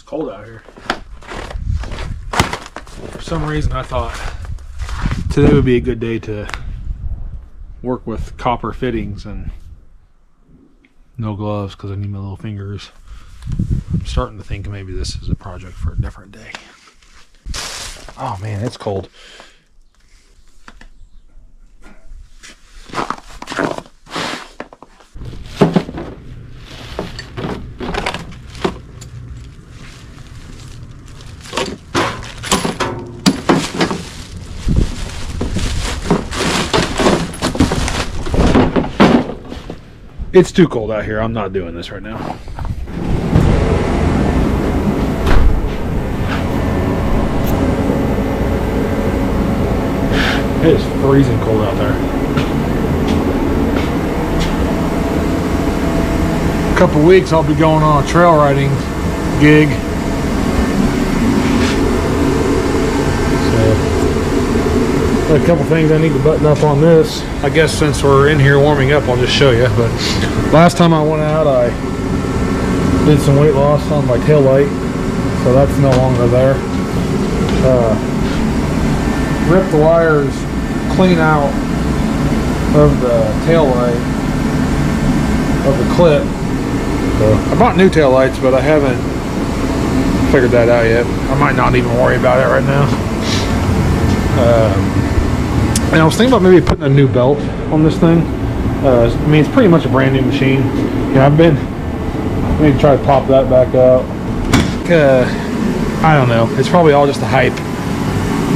Cold out here. For some reason I thought today would be a good day to work with copper fittings and no gloves because I need my little fingers. I'm starting to think maybe this is a project for a different day. Oh man, it's cold. It's too cold out here. I'm not doing this right now. It is freezing cold out there. A couple weeks I'll be going on a trail riding gig. A couple things I need to button up on this. I guess since we're in here warming up, I'll just show you. But last time I went out, I did some weight loss on my tail light, so that's no longer there. Ripped the wires clean out of the tail light of the clip. So I bought new tail lights, but I haven't figured that out yet. I might not even worry about it right now. And I was thinking about maybe putting a new belt on this thing. I mean, it's pretty much a brand new machine. Yeah, I've been maybe try to pop that back up. I don't know. It's probably all just a hype.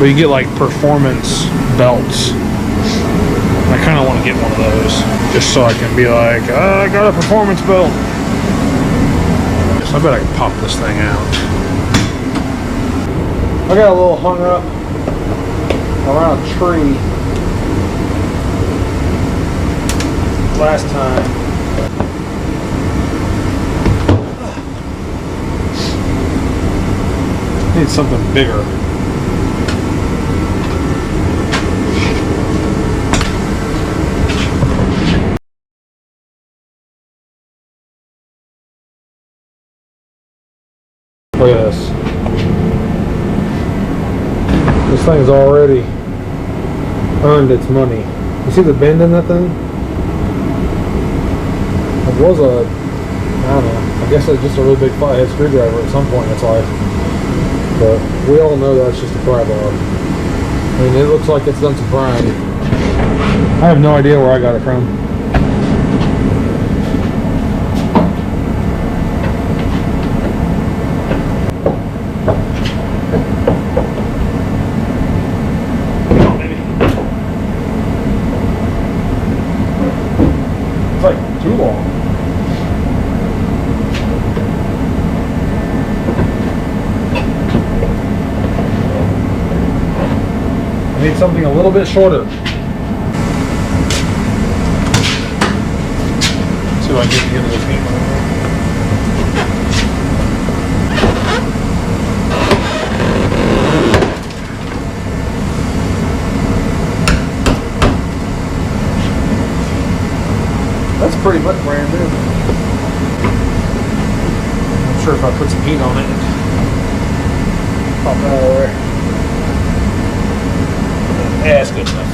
But you get like performance belts. I kind of want to get one of those just so I can be like, oh, I got a performance belt. So I bet I can pop this thing out. I got a little hung up around a tree last time. Need something bigger. Look at this. This thing's already earned its money. You see the bend in that thing? It was a, I don't know, I guess it's just a really big flathead screwdriver at some point in its life. But we all know that's just a pry bar. I mean, it looks like it's done some prying. I have no idea where I got it from. It's like too long. I need something a little bit shorter. Let's see if I can get together this game. That's pretty much brand new. I'm sure if I put some heat on it, pop that out of there. Yeah, it's good enough.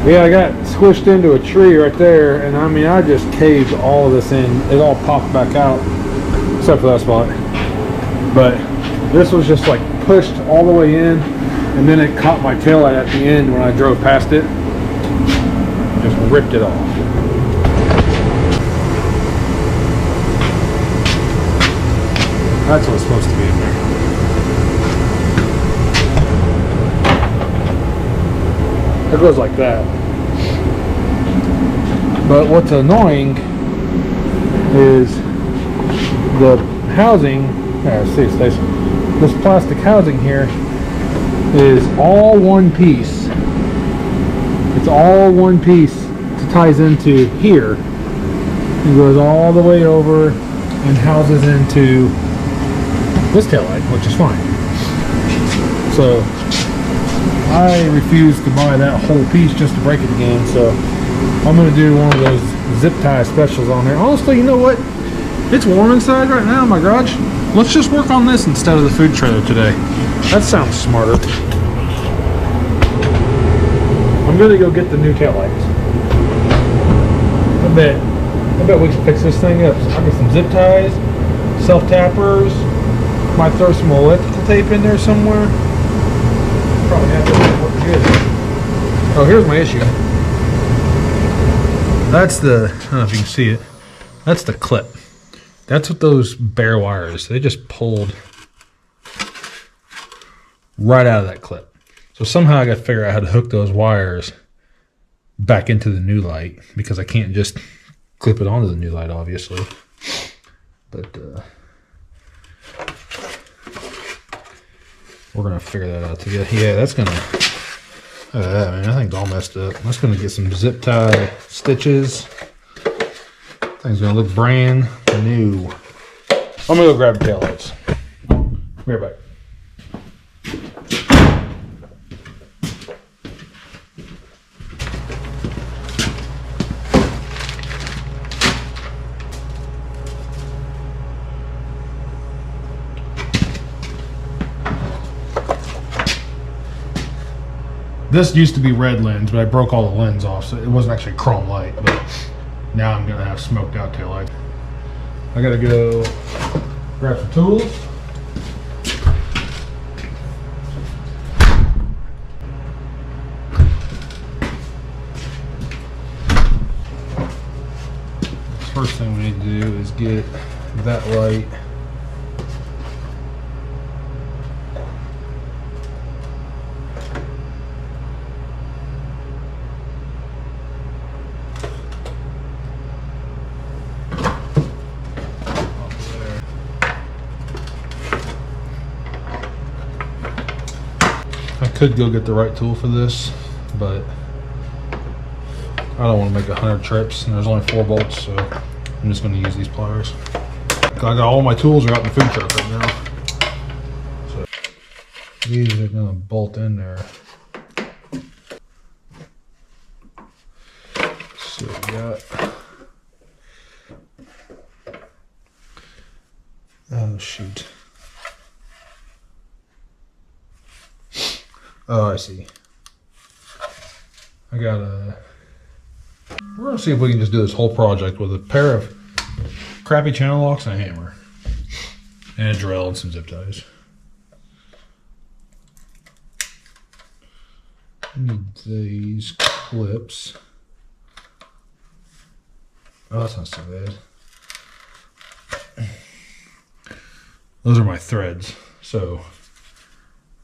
Yeah, I got squished into a tree right there, and I mean, I just caved all of this in. It all popped back out, except for that spot. But this was just like pushed all the way in, and then it caught my taillight at the end when I drove past it. Just ripped it off. That's what's supposed to be in there. It goes like that. But what's annoying is the housing. See, Stacy. This plastic housing here is all one piece. It's all one piece. It ties into here. It goes all the way over and houses into this taillight, which is fine. So I refuse to buy that whole piece just to break it again. So I'm going to do one of those zip tie specials on there. Honestly, you know what? It's warm inside right now in my garage. Let's just work on this instead of the food trailer today. That sounds smarter. I'm gonna go get the new taillights. I bet we can fix this thing up. I'll get some zip ties, self-tappers. Might throw some electrical tape in there somewhere. Probably have to work good. Oh, here's my issue. That's the, I don't know if you can see it. That's the clip. That's what those bare wires, they just pulled right out of that clip. So somehow I got to figure out how to hook those wires back into the new light, because I can't just clip it onto the new light, obviously. But we're going to figure that out together. Yeah, that's going to, man, that thing's all messed up. I'm just going to get some zip tie stitches. Thing's going to look brand new. I'm going to go grab the taillights. Be right back. This used to be red lens, but I broke all the lens off, so it wasn't actually chrome light. But now I'm gonna have smoked out taillight. I gotta go grab some tools. First thing we need to do is get that light could go get the right tool for this, but I don't want to make 100 trips, and there's only 4 bolts, so I'm just going to use these pliers. I got all my tools are out in the food truck right now, so these are going to bolt in there. So we got, oh shoot. Oh, I see. I got a... We're going to see if we can just do this whole project with a pair of crappy channel locks and a hammer. And a drill and some zip ties. I need these clips. Oh, that's not so bad. Those are my threads. So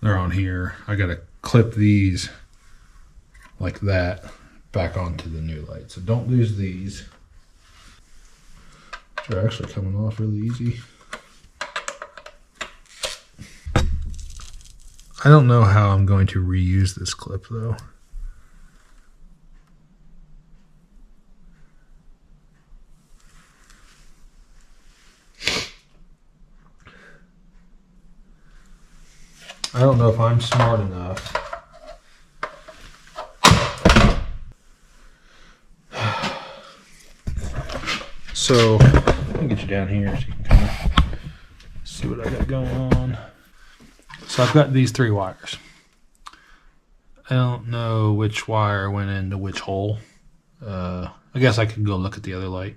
they're on here. I got to clip these like that back onto the new light. So don't lose these. They're actually coming off really easy. I don't know how I'm going to reuse this clip though. I don't know if I'm smart enough. So, let me get you down here so you can kind of see what I got going on. So I've got these 3 wires. I don't know which wire went into which hole. I guess I could go look at the other light.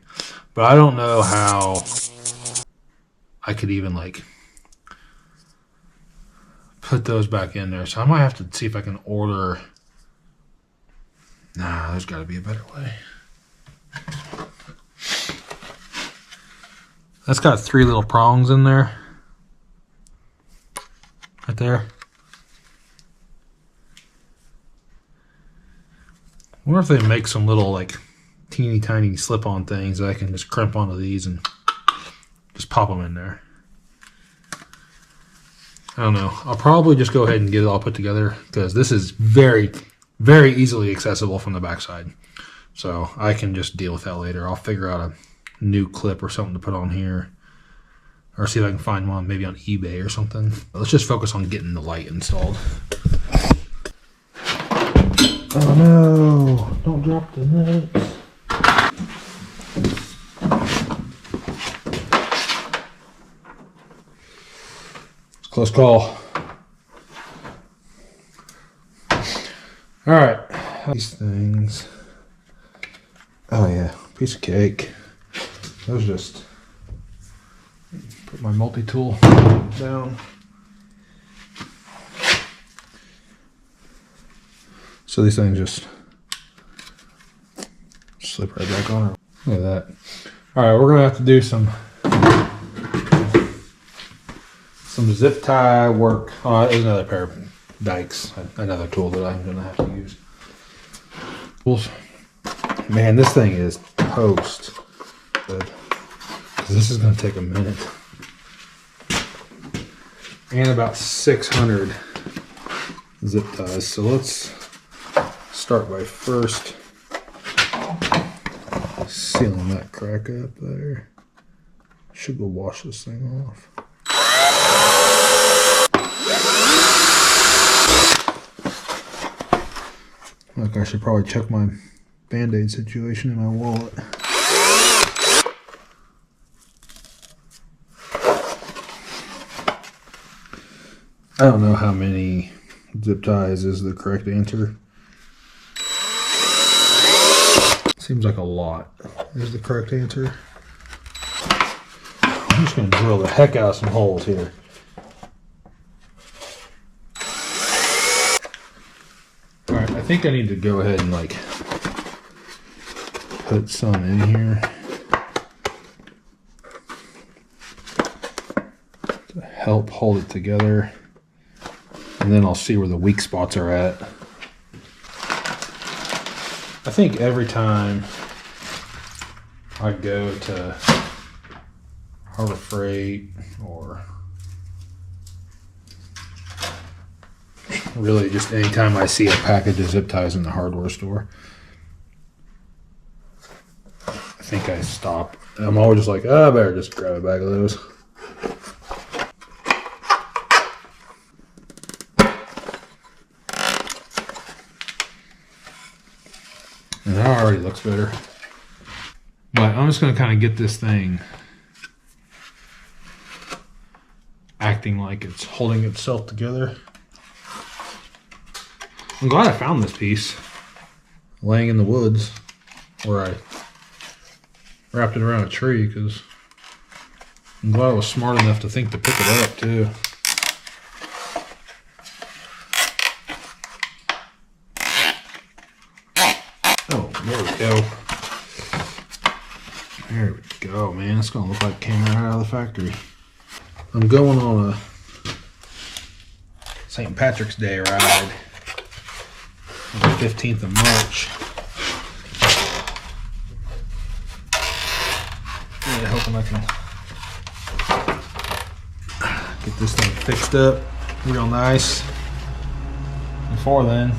But I don't know how I could even like put those back in there. So I might have to see if I can order. Nah, there's got to be a better way. That's got 3 little prongs in there. Right there. I wonder if they make some little like teeny tiny slip-on things that I can just crimp onto these and just pop them in there. I don't know. I'll probably just go ahead and get it all put together because this is very, very easily accessible from the backside. So I can just deal with that later. I'll figure out a new clip or something to put on here. Or see if I can find one maybe on eBay or something. Let's just focus on getting the light installed. Oh no! Don't drop the nuts. Close call. All right, these things. Oh yeah, piece of cake. Those just put my multi-tool down. So these things just slip right back on. Look at that. All right, we're gonna have to do some zip tie work. Oh, there's another pair of dikes, another tool that I'm gonna have to use. Tools. Man, this thing is toast. But this is gonna take a minute. And about 600 zip ties. So let's start by first sealing that crack up there. Should go wash this thing off. Look, I should probably check my Band-Aid situation in my wallet. I don't know how many zip ties is the correct answer. Seems like a lot is the correct answer. I'm just going to drill the heck out of some holes here. Alright, I think I need to go ahead and like put some in here to help hold it together. And then I'll see where the weak spots are at. I think every time I go to Harbor Freight or really just anytime I see a package of zip ties in the hardware store, I think I stop. I'm always just like, oh, I better just grab a bag of those. And that already looks better. But I'm just going to kind of get this thing acting like it's holding itself together. I'm glad I found this piece laying in the woods where I wrapped it around a tree, because I'm glad I was smart enough to think to pick it up too. Oh, there we go. There we go, man. It's gonna look like it came right out of the factory. I'm going on a St. Patrick's Day ride on the 15th of March. Really hoping I can get this thing fixed up real nice before then.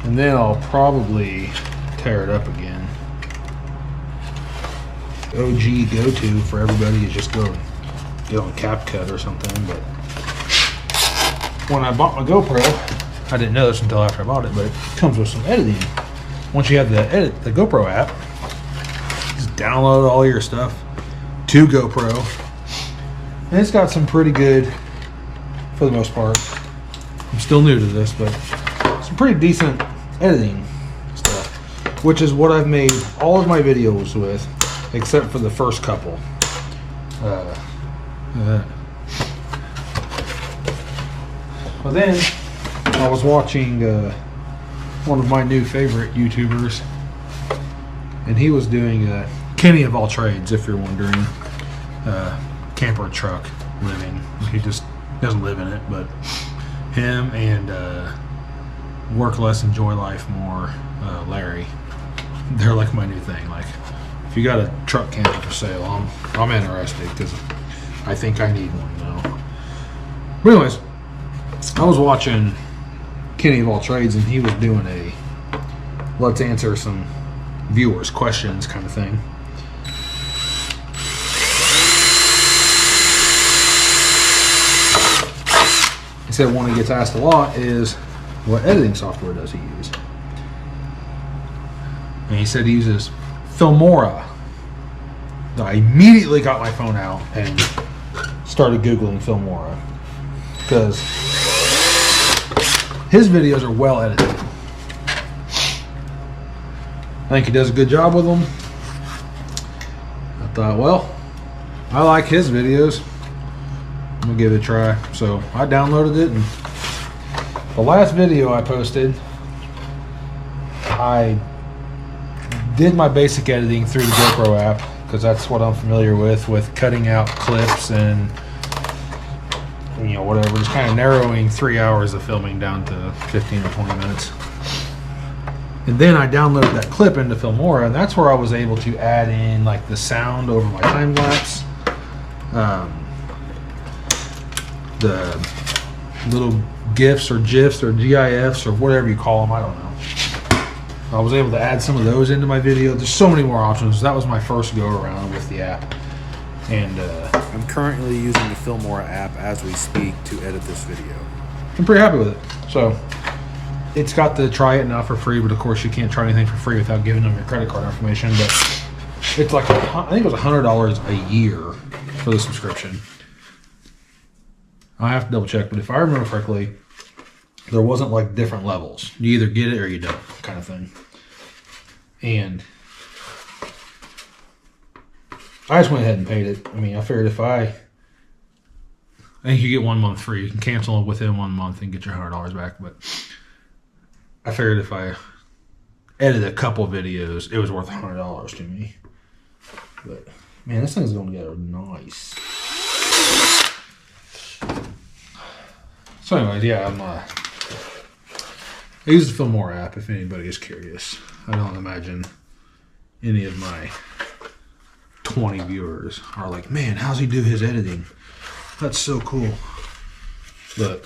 And then I'll probably tear it up again. OG go-to for everybody is just go get on CapCut or something. But when I bought my GoPro, I didn't know this until after I bought it, but it comes with some editing. Once you have the GoPro app, just download all your stuff to GoPro, and it's got some pretty good, for the most part, I'm still new to this, but some pretty decent editing stuff, which is what I've made all of my videos with, except for the first couple. But then I was watching one of my new favorite YouTubers, and he was doing Kenny of all trades, if you're wondering, camper truck living. He just doesn't live in it, but him and Work Less, Enjoy Life More, Larry, they're like my new thing. Like, if you got a truck camper for sale, I'm interested, because I think I need one now. But anyways, I was watching Kenny of all trades, and he was doing a let's answer some viewers' questions kind of thing. He said one he gets asked a lot is, what editing software does he use? And he said he uses Filmora. I immediately got my phone out and started Googling Filmora, because his videos are well edited. I think he does a good job with them. I thought, well, I like his videos. I'm gonna give it a try. So I downloaded it, and the last video I posted, I did my basic editing through the GoPro app, because that's what I'm familiar with cutting out clips and, you know, whatever, just kind of narrowing 3 hours of filming down to 15 or 20 minutes. And then I downloaded that clip into Filmora, and that's where I was able to add in like the sound over my time lapse, the little GIFs or GIFs or GIFs or whatever you call them, I don't know. I was able to add some of those into my video. There's so many more options. That was my first go around with the app. And I'm currently using the Filmora app as we speak to edit this video. I'm pretty happy with it. So it's got the try it now for free, but of course you can't try anything for free without giving them your credit card information. But it's like, I think it was $100 a year for the subscription. I have to double check, but if I remember correctly, there wasn't like different levels. You either get it or you don't, kind of thing. And I just went ahead and paid it. I mean, I figured if I think you get 1 month free. You can cancel it within 1 month and get your $100 back. But I figured if I edited a couple videos, it was worth $100 to me. But man, this thing's going together nice. So anyways, yeah, I use the Filmora app if anybody is curious. I don't imagine any of my 20 viewers are like, man, how's he do his editing? That's so cool. But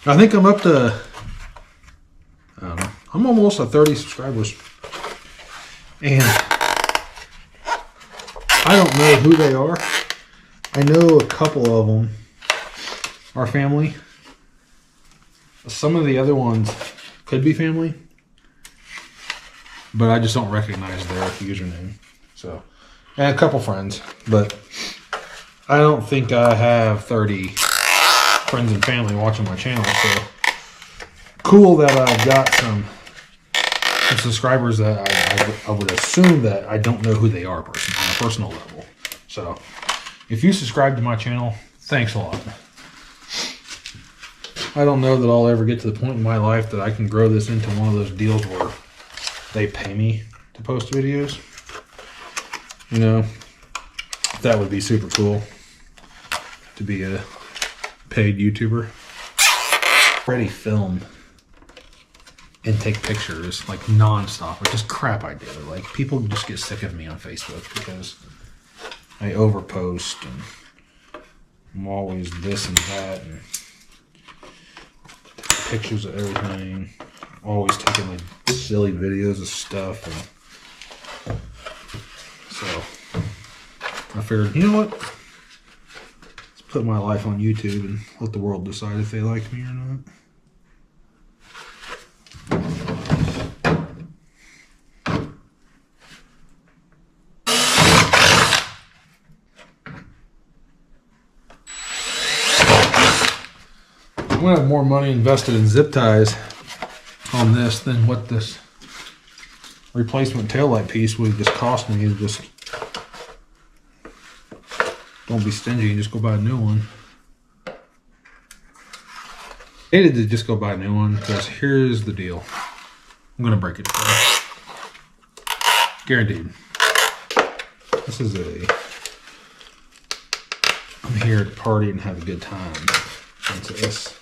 I think I'm up to, I don't know, I'm almost at 30 subscribers. And I don't know who they are. I know a couple of them are family. Some of the other ones could be family, but I just don't recognize their username. So, and a couple friends, but I don't think I have 30 friends and family watching my channel. So cool that I've got some subscribers that I would assume that I don't know who they are on a personal level. So if you subscribe to my channel, thanks a lot. I don't know that I'll ever get to the point in my life that I can grow this into one of those deals where they pay me to post videos. You know, that would be super cool to be a paid YouTuber. Already film and take pictures like non-stop, which is crap I do. Like, people just get sick of me on Facebook because I overpost and I'm always this and that and pictures of everything, always taking like silly videos of stuff, and so I figured, you know what, let's put my life on YouTube and let the world decide if they like me or not. I'm gonna have more money invested in zip ties on this than what this replacement taillight piece would just cost me. Just don't be stingy and just go buy a new one. I hated to just go buy a new one because here's the deal. I'm gonna break it to you. Guaranteed. This is I'm here to party and have a good time. That's this.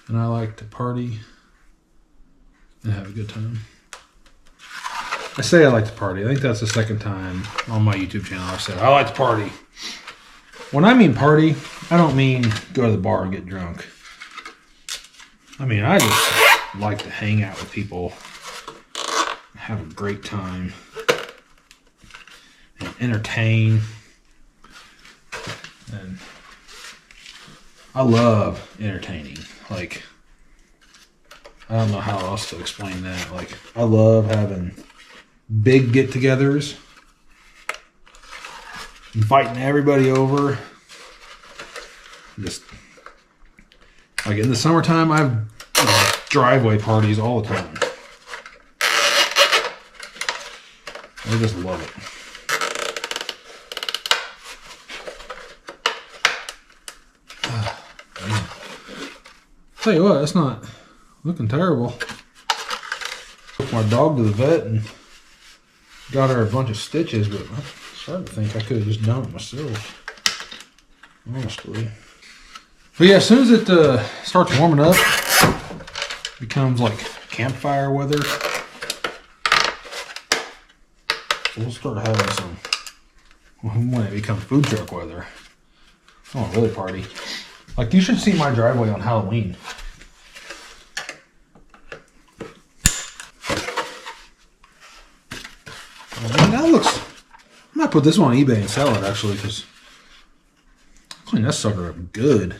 And I like to party and have a good time. I say I like to party. I think that's the second time on my YouTube channel I've said I like to party. When I mean party, I don't mean go to the bar and get drunk. I mean, I just like to hang out with people, have a great time, and entertain. And I love entertaining. Like, I don't know how else to explain that. Like, I love having big get-togethers inviting everybody over. Just like in the summertime, I have driveway parties all the time. I just love it. Tell you what, that's not looking terrible. Took my dog to the vet and got her a bunch of stitches, but I'm starting to think I could have just done it myself. Honestly. But yeah, as soon as it starts warming up, becomes like campfire weather, we'll start having some, when it becomes food truck weather, I want to really party. Like, you should see my driveway on Halloween. I mean, that looks, I might put this one on eBay and sell it, actually, because I clean that sucker up good.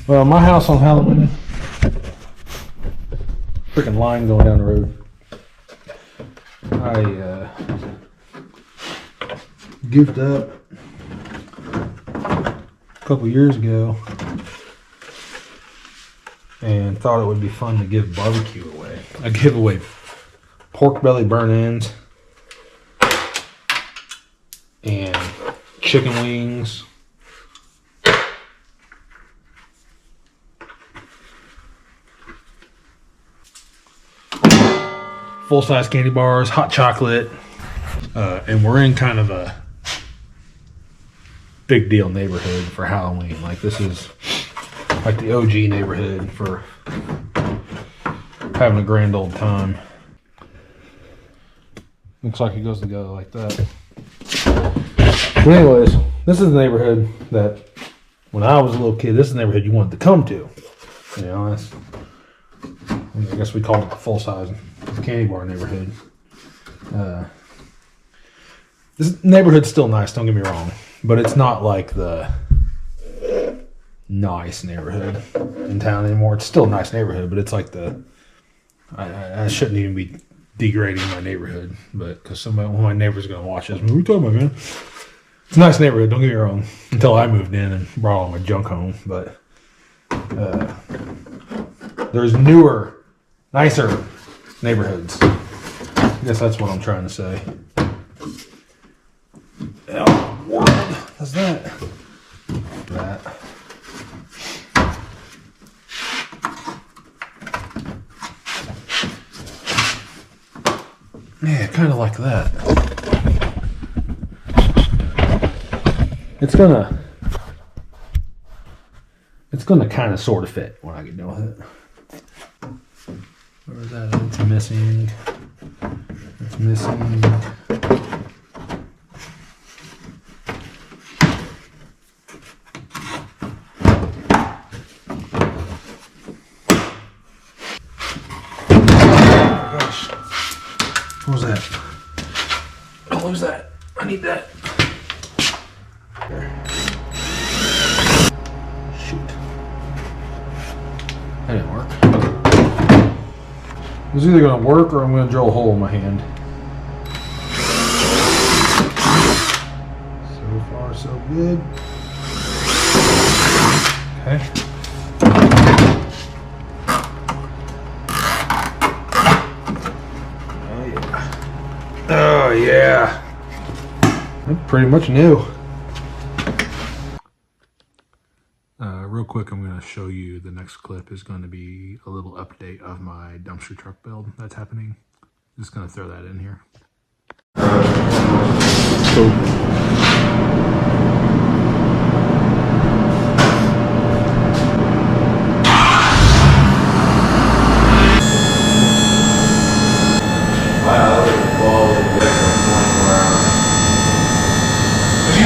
Well, my house on Halloween, freaking line going down the road. I goofed up a couple years ago and thought it would be fun to give barbecue away. I give away pork belly burn-ins and chicken wings. Full-size candy bars, hot chocolate, and we're in kind of a big deal neighborhood for Halloween. Like, this is like the OG neighborhood for having a grand old time. Looks like it goes together like that. But anyways, this is the neighborhood that when I was a little kid, this is the neighborhood you wanted to come to. To be honest, I guess we called it the full-size candy bar neighborhood. This neighborhood's still nice, don't get me wrong, but it's not like the nice neighborhood in town anymore. It's still a nice neighborhood, but it's like the I shouldn't even be degrading my neighborhood, but because one of my neighbors are gonna watch this. What are you talking about, man? It's a nice neighborhood, don't get me wrong, until I moved in and brought all my junk home. But there's newer, nicer neighborhoods. I guess that's what I'm trying to say. Oh, what is that? That. Yeah, kind of like that. It's gonna kind of sort of fit when I get done with it. Where is that? It's missing. It's missing. Oh gosh. What was that? Don't lose that. I need that. Shoot. That didn't work. It's either going to work or I'm going to drill a hole in my hand. So far, so good. Okay. Oh, yeah. Oh, yeah. That's pretty much new. Real quick, I'm going to show you the next clip is going to be a little update of my dumpster truck build that's happening. Just going to throw that in here. You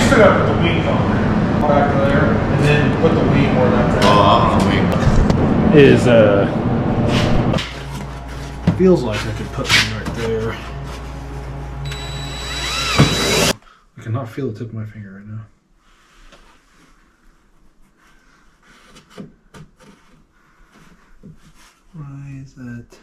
still got to put the wings on there. Back there, and then put the wing where that's at. Oh, I'm wing. Is feels like I could put one right there. I cannot feel the tip of my finger right now. Why is that?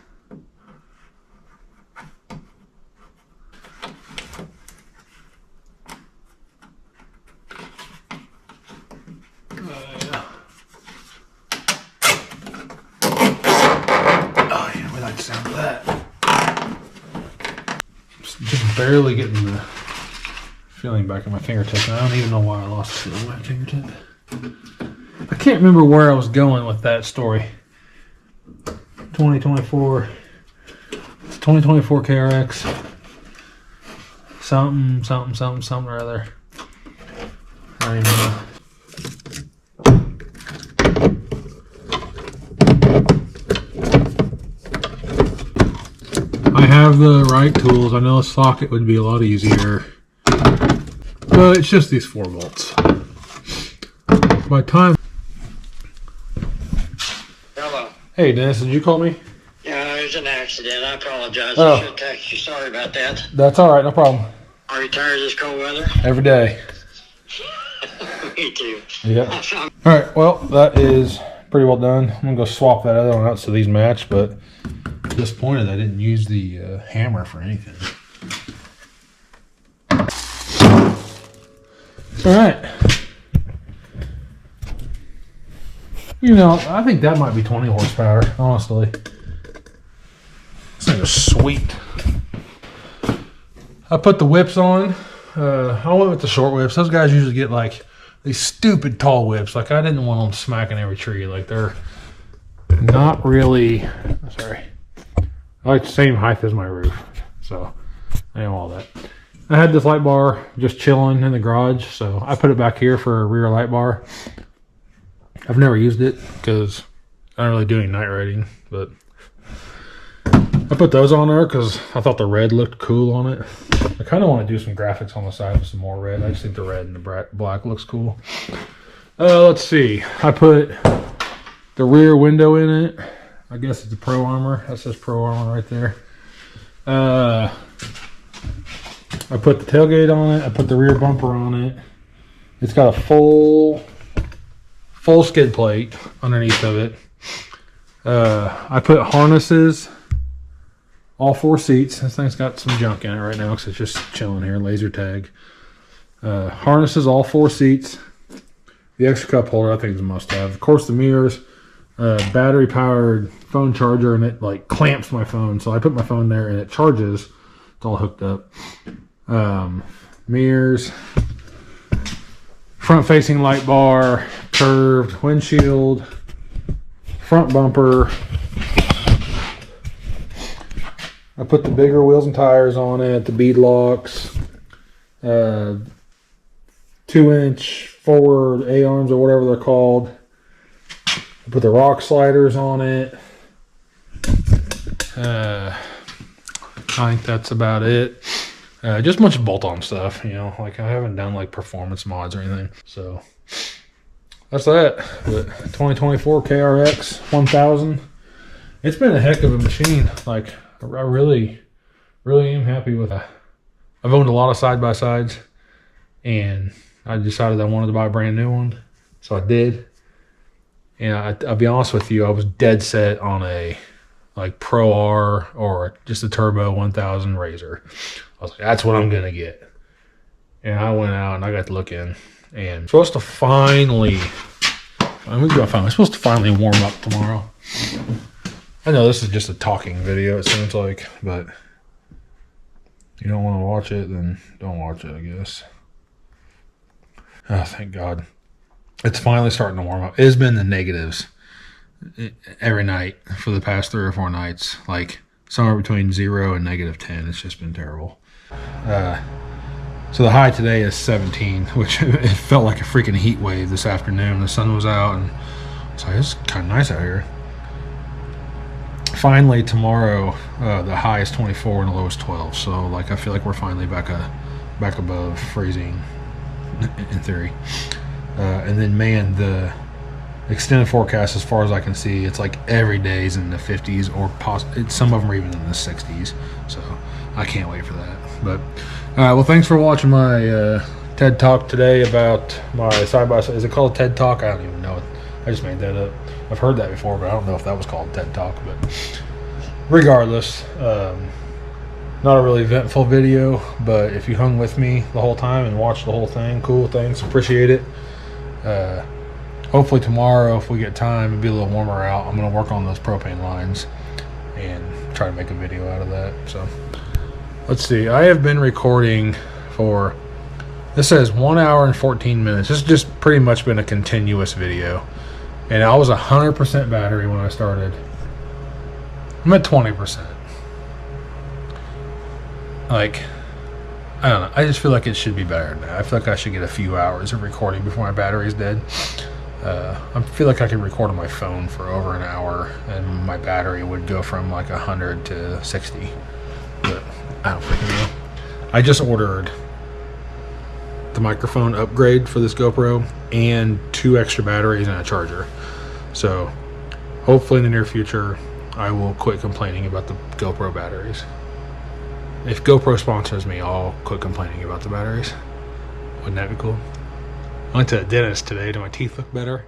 barely getting the feeling back in my fingertip. I don't even know why I lost the feeling in my fingertip. I can't remember where I was going with that story. 2024. It's 2024 KRX. Something or other. I don't even know. I have the right tools. I know a socket would be a lot easier. But it's just these 4 volts. By the time... Hello. Hey Dennis, did you call me? Yeah, it was an accident. I apologize. Oh. I should have texted you. Sorry about that. That's alright, no problem. Are you tired of this cold weather? Every day. Me too. Yeah. Alright, well, that is pretty well done. I'm going to go swap that other one out so these match, but disappointed I didn't use the hammer for anything. Alright. You know, I think that might be 20 horsepower, honestly. This thing is sweet. I put the whips on. I went with the short whips. Those guys usually get like these stupid tall whips. Like I didn't want them smacking every tree. Like they're not really, sorry. I like the same height as my roof. So I know all that. I had this light bar just chilling in the garage. So I put it back here for a rear light bar. I've never used it because I don't really do any night riding, but I put those on there because I thought the red looked cool on it. I kind of want to do some graphics on the side with some more red. I just think the red and the black looks cool. Let's see. I put the rear window in it. I guess it's a Pro Armor. That says Pro Armor right there. I put the tailgate on it. I put the rear bumper on it. It's got a full skid plate underneath of it. I put harnesses, all 4 seats. This thing's got some junk in it right now because it's just chilling here, laser tag. Harnesses, all 4 seats. The extra cup holder I think is a must have. Of course the mirrors, battery powered phone charger, and it like clamps my phone. So I put my phone there and it charges. It's all hooked up. Mirrors, front facing light bar, curved windshield, front bumper. I put the bigger wheels and tires on it, the bead locks, 2-inch forward A-arms or whatever they're called. I put the rock sliders on it. I think that's about it. Just a bunch of bolt-on stuff, you know, like I haven't done like performance mods or anything. So that's that. But 2024 KRX 1000. It's been a heck of a machine. Like I really am happy with it. I've owned a lot of side-by-sides and I decided I wanted to buy a brand new one. So I did. And I'll be honest with you, I was dead set on a like Pro R or just a Turbo 1000 Razor. I was like, that's what I'm going to get. And I went out and I got to look in. And I'm supposed to finally warm up tomorrow. I know this is just a talking video, it seems like, but you don't want to watch it, then don't watch it, I guess. Oh, thank God. It's finally starting to warm up. It's been the negatives every night for the past 3 or 4 nights. Like somewhere between 0 and -10. It's just been terrible. So the high today is 17, which it felt like a freaking heat wave this afternoon. The sun was out and so it's kind of nice out here. Finally tomorrow, the high is 24 and the low is 12. So like I feel like we're finally back above freezing in theory. And then man, the extended forecast, as far as I can see, it's like every day's in the 50s or some of them are even in the 60s. So I can't wait for that. But well, thanks for watching my TED Talk today about my side-by-side. Is it called TED Talk? I don't even know. I just made that up. I've heard that before, but I don't know if that was called TED Talk. But regardless, not a really eventful video, but if you hung with me the whole time and watched the whole thing, cool, thanks, appreciate it. Hopefully tomorrow, if we get time, it'll be a little warmer out. I'm going to work on those propane lines and try to make a video out of that. So Let's see. I have been recording for, this says 1 hour and 14 minutes. This has just pretty much been a continuous video. And I was 100% battery when I started. I'm at 20%. Like, I don't know. I just feel like it should be better than that. I feel like I should get a few hours of recording before my battery's dead. I feel like I could record on my phone for over an hour and my battery would go from like 100 to 60. But I don't freaking know. I just ordered the microphone upgrade for this GoPro and 2 extra batteries and a charger. So hopefully in the near future I will quit complaining about the GoPro batteries. If GoPro sponsors me, I'll quit complaining about the batteries. Wouldn't that be cool? I went to the dentist today. Do my teeth look better?